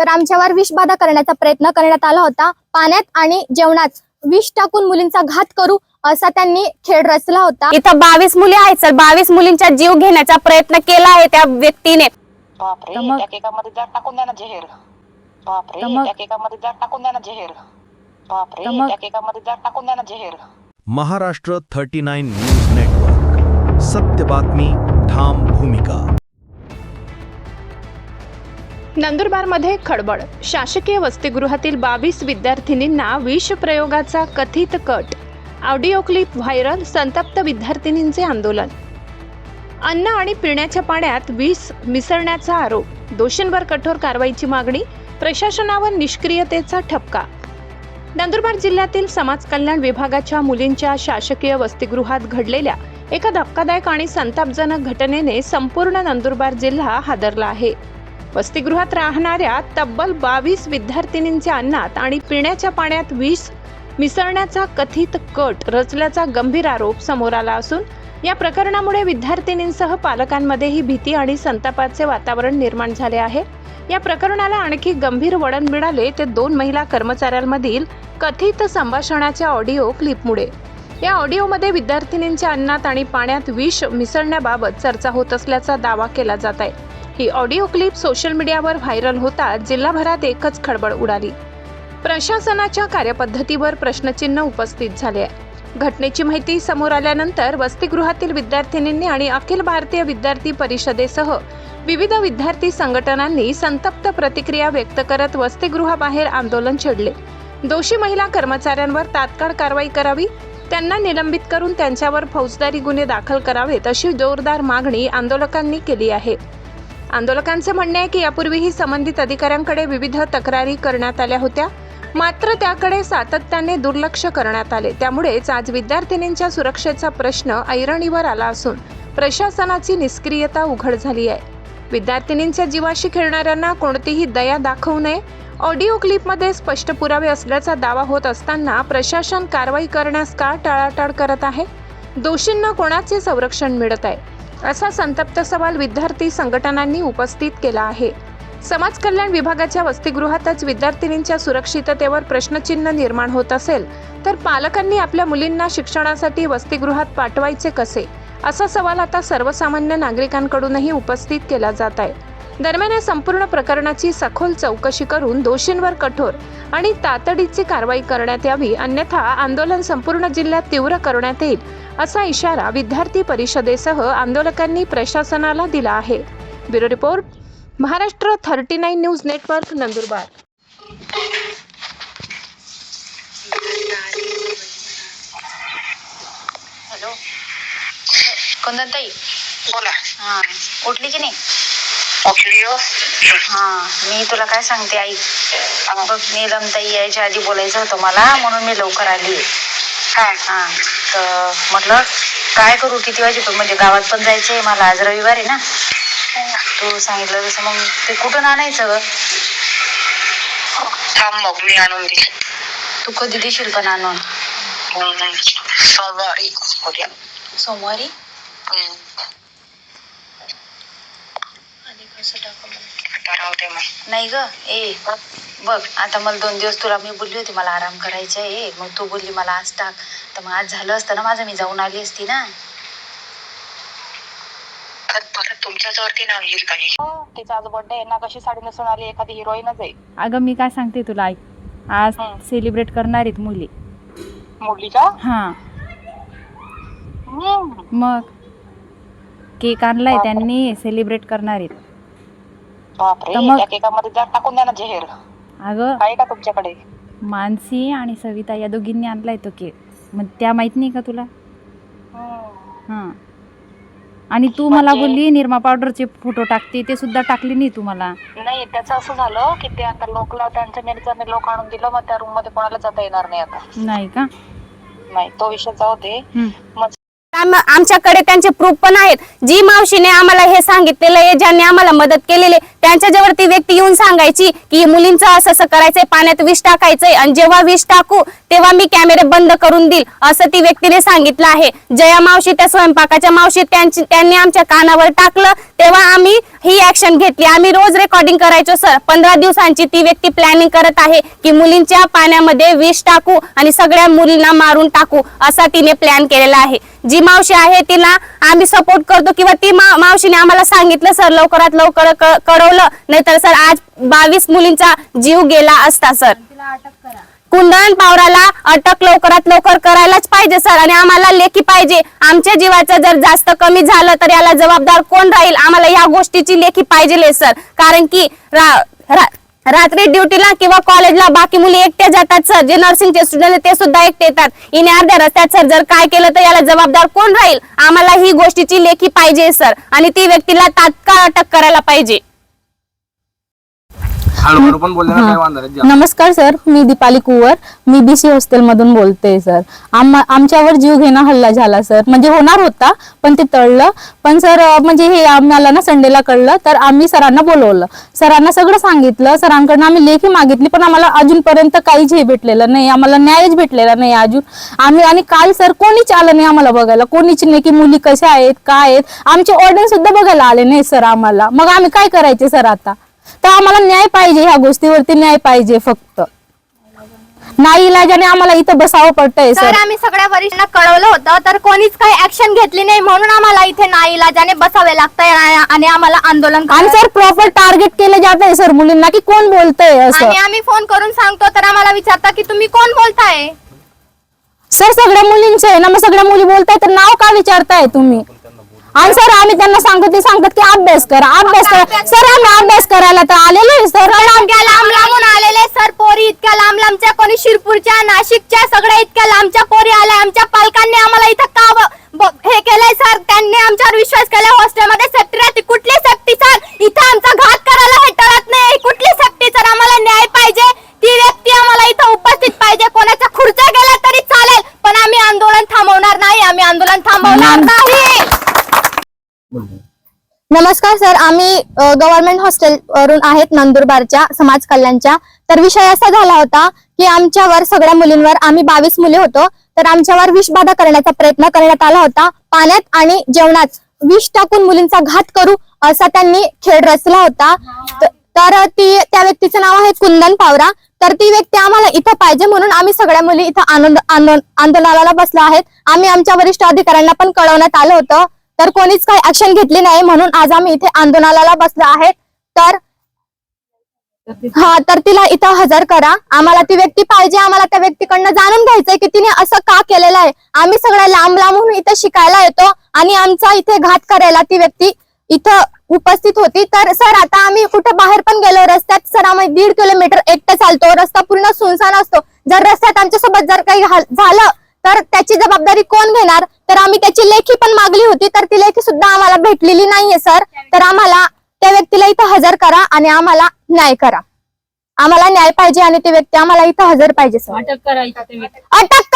आमच्यावर विषबाधा करण्याचा प्रयत्न करण्यात आला होता। पाण्यात आणि जेवणात विष टाकून मुलींचा घात करू असा त्यांनी खेळ रचला होता। इथं 22 मुली आहेत सर, 22 मुलींचा जीव घेण्याचा प्रयत्न केला आहे त्या व्यक्तीने। बापरे, त्या केकामध्ये जात टाकून द्या ना जहर। बापरे, त्या केकामध्ये जात टाकून द्या ना जहर। बापरे, त्या केकामध्ये जात टाकून द्या ना जहर। महाराष्ट्र 39 न्यूज नेटवर्क, सत्य बातमी, ठाम भूमिका। नंदुरबारमध्ये खळबळ। शासकीय वसतिगृहातील 22 विद्यार्थिनींना विष प्रयोगाचा कथित कट। ऑडिओ क्लिप व्हायरल, संतप्त विद्यार्थिनींचे आंदोलन। अन्न आणि पिण्याच्या पाण्यात विष मिसळण्याचा आरोप, दोषींवर कठोर कारवाईची मागणी, प्रशासनावर निष्क्रियतेचा ठपका। नंदुरबार जिल्ह्यातील समाज कल्याण विभागाच्या मुलींच्या शासकीय वसतिगृहात घडलेल्या एका धक्कादायक आणि संतापजनक घटनेने संपूर्ण नंदुरबार जिल्हा हादरला आहे। वसतिगृहात राहणाऱ्या तब्बल 22 विद्यार्थिनींच्या अन्नात आणि पिण्याच्या पाण्यात विष मिसळण्याचा कथित कट रचल्याचा गंभीर आरोप समोर आला असून या प्रकरणामुळे विद्यार्थिनींसह पालकांमध्येही भीती आणि संतापाचे वातावरण निर्माण झाले आहे। या प्रकरणाला आणखी गंभीर वळण मिळाले ते 2 महिला कर्मचाऱ्यांमधील कथित संभाषणाच्या ऑडिओ क्लिपमुळे। या ऑडिओमध्ये विद्यार्थिनींच्या अन्नात आणि पाण्यात विष मिसळण्याबाबत चर्चा होत असल्याचा दावा केला जात आहे। ही ऑडिओ क्लिप सोशल मीडियावर व्हायरल होताच जिल्हाभरात एकच खळबळ उडाली। प्रशासनाच्या कार्यपद्धतीवर प्रश्नचिन्ह उपस्थित झाले आहे। घटनेची माहिती समोर आल्यानंतर वसतिगृहातील विद्यार्थिनींनी आणि अखिल भारतीय विद्यार्थी परिषदेसह विविध विद्यार्थी संघटनांनी संतप्त प्रतिक्रिया व्यक्त करत वसतिगृहाबाहेर आंदोलन छेडले। दोषी महिला कर्मचाऱ्यांवर तात्काळ कारवाई करावी, त्यांना निलंबित करून त्यांच्यावर फौजदारी गुन्हे दाखल करावेत अशी जोरदार मागणी आंदोलकांनी केली आहे। आंदोलकांचे म्हणणे आहे की यापूर्वीही संबंधित अधिकाऱ्यांकडे विविध तक्रारी करण्यात आल्या होत्या, मात्र त्याकडे सातत्याने दुर्लक्ष करण्यात आले। त्यामुळेच आज विद्यार्थिनींच्या सुरक्षेचा प्रश्न ऐरणीवर आला असून प्रशासनाची निष्क्रियता उघड झाली आहे। विद्यार्थिनींच्या जीवाशी खेळणाऱ्यांना कोणतीही दया दाखवू नये। ऑडिओ क्लिपमध्ये स्पष्ट पुरावे असल्याचा दावा होत असताना प्रशासन कारवाई करण्यास का टाळाटाळ करत आहे? दोषींना कोणाचे संरक्षण मिळत आहे, असा संतप्त सवाल विद्यार्थी संघटनांनी उपस्थित केला आहे। समाज कल्याण विभागाच्या वसतिगृहातच विद्यार्थिनींच्या सुरक्षिततेवर प्रश्नचिन्ह निर्माण होत असेल तर पालकांनी आपल्या मुलींना शिक्षणासाठी वसतिगृहात पाठवायचे कसे, असा सवाल आता सर्वसामान्य नागरिकांकडूनही उपस्थित केला जात आहे। दरम्यान या संपूर्ण प्रकरणाची सखोल चौकशी करून दोषींवर कठोर आणि तातडीची कारवाई करण्यात यावी, अन्यथा आंदोलन संपूर्ण जिल्ह्यात तीव्र करण्यात येईल असा इशारा विद्यार्थी परिषदेसह आंदोलकांनी प्रशासनाला दिला आहे। Bureau report, Maharashtra 39 news network, Nandurbar. Hello, कंदनताई बोला। हा, उठली की नाही? उठली हो। हा, मी तुला काय सांगते आई, बघ नीलमताई यायच्या आधी बोलायचं होतं मला, म्हणून मी लवकर आली। हा, तर म्हटलं काय करू, किती वाजेपर्यंत, म्हणजे गावात पण जायचंय मला, आज रविवार आहे ना। तू सांगितलं तसं मग ते कुठून आणायचं ग? थांब मग मी आणून दे। तू कधी देशील पण आणून? सोमवारी। सोमवारी? नाही ग, ए बघ आता मला 2 दिवस तुला मी बोलली होती मला आराम करायचा आहे, मग तू बोलली मला आज टाक, तर मग आज झालं असतं ना माझं, मी जाऊन आली असती ना। परत तुमच्याच वरती नाव येईल काही। तिचा आज बर्थडे आहे ना, कशी साडी नेसून आली, एखादी हिरोईनच आहे। अगं मी काय सांगते तुला, ऐक, आज सेलिब्रेट करणार आहेत मुली। मुलीचा? हा, मग केक आणलाय त्यांनी, सेलिब्रेट करणार आहेत। बापरे, त्या केकामध्ये जात टाकून द्या ना जहर। अगं आहे का तुमच्याकडे? मानसी आणि सविता या दोघींनी आणलाय तो केक, मग त्या माहित नाही का तुला? हा, आणि तू मला बोलली निरमा पावडरचे फोटो टाकते, ते सुद्धा टाकले नाही तू मला। नाही, त्याचं असं झालं की ते आता लोकला त्यांच्या निर्जने लोक आणून दिलं, मग त्या रूम मध्ये कोणाला जाता येणार नाही आता। नाही का? नाही, तो विषय जाऊ दे। मग आमच्याकडे त्यांचे प्रूफ पण आहेत. जी मावशीने आम्हाला हे सांगितलेलं आहे, ज्यांनी आम्हाला मदत केलेली आहे, त्यांच्याजवळ ती व्यक्ती येऊन सांगायची की मुलींचं असं असं करायचंय, पाण्यात विष टाकायचंय आणि जेव्हा विष टाकू तेव्हा मी कॅमेरे बंद करून देईल असं ती व्यक्तीने सांगितलं आहे. जया मावशी त्या स्वयंपाकाच्या मावशी त्यांनी आमच्या कानावर टाकलं तेव्हा आम्ही ही ऍक्शन घेतली. आम्ही रोज रेकॉर्डिंग करायचो सर. 15 दिवसांची ती व्यक्ती प्लॅनिंग करत आहे की मुलींच्या पाण्यामध्ये विष टाकू आणि सगळ्या मुलींना मारून टाकू असा तिने प्लॅन केलेला आहे. जी मावशी आहे तिला आम्ही सपोर्ट करतो किंवा ती मावशीने आम्हाला सांगितलं सर लवकरात लवकर कळवलं, नाहीतर सर आज 22 मुलींचा जीव गेला असता सर. कुंदन पावराला अटक लवकरात लवकर करायलाच पाहिजे सर. आणि आम्हाला लेखी पाहिजे. आमच्या जीवाचं जर जास्त कमी झालं तर याला जबाबदार कोण राहील? आम्हाला या गोष्टीची लेखी पाहिजे सर. कारण की रात्री ड्युटीला किंवा कॉलेजला बाकी मुली एकट्या जातात सर. जे नर्सिंगचे स्टुडंट ते सुद्धा एकटे येतात. इने अर्ध्या रस्त्यात सर जर काय केलं तर याला जबाबदार कोण राहील? आम्हाला ही गोष्टीची लेखी पाहिजे सर. आणि ती व्यक्तीला तात्काळ अटक करायला पाहिजे. नमस्कार सर, मी दीपाली कुवर, मी बीसी हॉस्टेल मधून बोलते सर. आमच्यावर जीव घेणं हल्ला झाला सर. म्हणजे होणार होता पण ते टळलं. पण सर म्हणजे हे आम्हाला ना संडेला कळलं तर आम्ही सरांना बोलवलं. सरांना सगळं सांगितलं. सरांकडनं आम्ही लेखी मागितली पण आम्हाला अजूनपर्यंत काहीच हे भेटलेलं नाही. आम्हाला न्यायच भेटलेला नाही अजून. आणि काल सर कोणीच आलं नाही आम्हाला बघायला. कोणीच नाही की मुली कशा आहेत काय आहेत. आमचे ऑर्डर सुद्धा बघायला आले नाही सर आम्हाला. मग आम्ही काय करायचे सर आता? तर आम्हाला न्याय पाहिजे. ह्या गोष्टीवरती न्याय पाहिजे. फक्त नाईलाजाने आम्हाला इथं बसावं पडतंय सर. सर. आम्ही सगळ्या वरिष्ठांना कळवलं होतं तर कोणीच काही ऍक्शन घेतली नाही म्हणून आम्हाला इथे नाईलाजाने बसावे लागतंय आणि आम्हाला आंदोलन आणि सर प्रॉपर टार्गेट केलं जात आहे सर मुलींना की कोण बोलतंय असं. आणि आम्ही फोन करून सांगतो तर आम्हाला विचारता की तुम्ही कोण बोलताय? सर सगळ्या मुलींचे आहे ना. मग सगळ्या मुली बोलताय तर नाव का विचारताय तुम्ही? आणि सर आम्ही त्यांना सांगतो ते सांगतात की अभ्यास करा अभ्यास करा. सर आम्ही अभ्यास करायला तर आलेलो आहे सर. लांब लांबून आलेले सर पोरी. इतक्या लांब लांबच्या, कोणी शिरपूरच्या, नाशिकच्या, सगळ्या इतक्या लांबच्या पोरी आल्या. आमच्या पालकांनी आम्हाला इथं का हे केलंय सर? त्यांनी आमच्यावर विश्वास केला. हॉस्टेलमध्ये सेफ्टी राहते. कुठली सेफ्टी सर? इथं आमचा घात करायला हे टळत नाही. कुठली सेफ्टी सर? आम्हाला न्याय पाहिजे. ती व्यक्ती आम्हाला इथं उपस्थित पाहिजे. कोणाच्या खुर्च्या गेल्या तरी चालेल पण आम्ही आंदोलन थांबवणार नाही. आम्ही आंदोलन थांबवणार नाही. नमस्कार सर, आम्ही गव्हर्नमेंट हॉस्टेल वरून आहेत नंदुरबारच्या समाज कल्याणच्या. तर विषय असा झाला होता की आमच्यावर सगळ्या मुलींवर, आम्ही 22 मुली होतो, तर आमच्यावर विषबाधा करण्याचा प्रयत्न करण्यात आला होता. पाण्यात आणि जेवणात विष टाकून मुलींचा घात करू असा त्यांनी खेळ रचला होता. तर त्या व्यक्तीचं नाव आहे कुंदन पावरा. तर ती व्यक्ती आम्हाला इथं पाहिजे म्हणून आम्ही सगळ्या मुली इथं आंदोलनाला बसलो आहेत. आम्ही आमच्या वरिष्ठ अधिकाऱ्यांना पण कळवण्यात आलं होतं तर कोणीच काही ऍक्शन घेतली नाही म्हणून आज आम्ही इथे आंदोलनाला बसलो आहेत. तर तिला इथं हजर करा. आम्हाला ती व्यक्ती पाहिजे. आम्हाला त्या व्यक्तीकडनं जाणून घ्यायचंय की तिने असं का केलेलं आहे. आम्ही सगळ्या लांब लांबून इथे शिकायला येतो आणि आमचा इथे घात करायला ती व्यक्ती इथं उपस्थित होती. तर सर आता आम्ही कुठे बाहेर पण गेलो रस्त्यात सर आम्ही 1.5 किलोमीटर एकटं चालतो. रस्ता पूर्ण सुनसान असतो. जर रस्त्यात आमच्यासोबत जर काही झालं तर त्याची जबाबदारी कोण घेणार? तर आम्ही त्याची लेखी पण मागली होती तर ती लेखी सुद्धा आम्हाला भेटलेली नाहीये सर. तर आम्हाला त्या व्यक्तीला इथं हजर करा आणि आम्हाला न्याय करा. आम्हाला न्याय पाहिजे आणि ती व्यक्ती आम्हाला इथं हजर पाहिजे सर. अटक